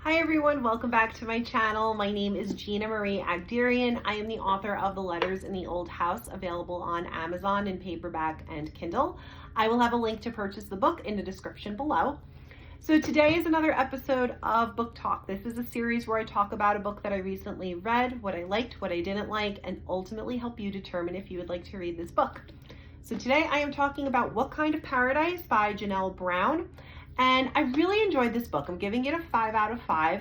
Hi everyone, welcome back to my channel. My name is Gina Marie Agderian. I am the author of The Letters in the Old House, available on Amazon in paperback and Kindle. I will have a link to purchase the book in the description below. So today is another episode of Book Talk. This is a series where I talk about a book that I recently read, what I liked, what I didn't like, and ultimately help you determine if you would like to read this book. So today I am talking about What Kind of Paradise by Janelle Brown. And I really enjoyed this book. I'm giving it a 5 out of 5.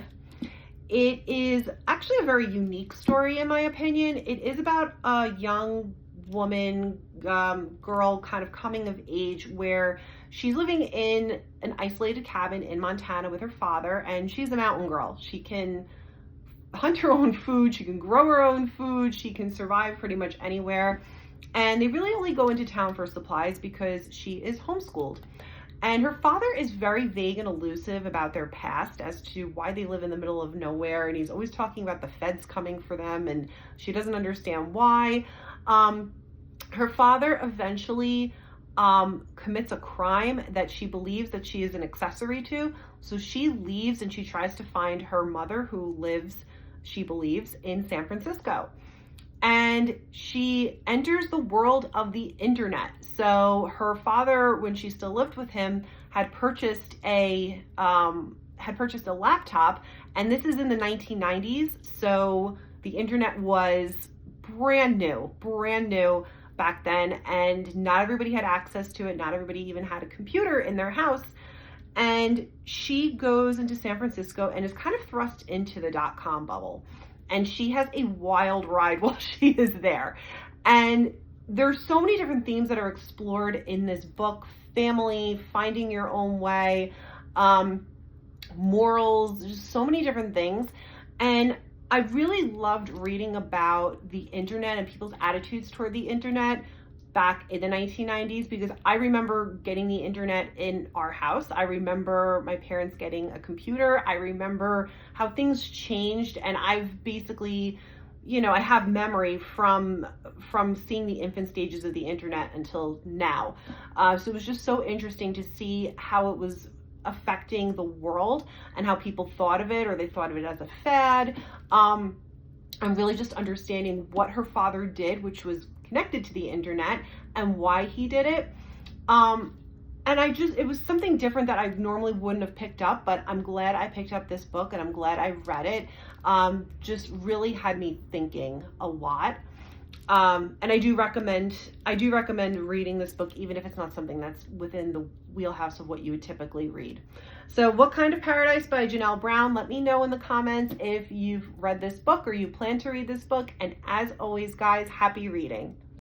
It is actually a very unique story in my opinion. It is about a young woman, girl kind of coming of age where she's living in an isolated cabin in Montana with her father, and she's a mountain girl. She can hunt her own food, she can grow her own food, she can survive pretty much anywhere. And they really only go into town for supplies because she is homeschooled. And her father is very vague and elusive about their past as to why they live in the middle of nowhere. And he's always talking about the feds coming for them, and she doesn't understand why. Her father eventually commits a crime that she believes that she is an accessory to. So she leaves and she tries to find her mother, who lives, she believes, in San Francisco. And she enters the world of the internet. So her father, when she still lived with him, had purchased a laptop, and this is in the 1990s. So the internet was brand new back then, and not everybody had access to it. Not everybody even had a computer in their house. And she goes into San Francisco and is kind of thrust into the .com bubble. And she has a wild ride while she is there. And there's so many different themes that are explored in this book: family, finding your own way, morals, just so many different things. And I really loved reading about the internet and people's attitudes toward the internet back in the 1990s, because I remember getting the internet in our house. I remember my parents getting a computer. I remember how things changed, and I've basically, I have memory from seeing the infant stages of the internet until now. So it was just so interesting to see how it was affecting the world and how people thought of it, or they thought of it as a fad. I'm really just understanding what her father did, which was connected to the internet, and why he did it. And it was something different that I normally wouldn't have picked up, but I'm glad I picked up this book, and I'm glad I read it. Just really had me thinking a lot. And I do recommend reading this book, even if it's not something that's within the wheelhouse of what you would typically read. So What Kind of Paradise by Janelle Brown. Let me know in the comments if you've read this book or you plan to read this book. And as always, guys, happy reading.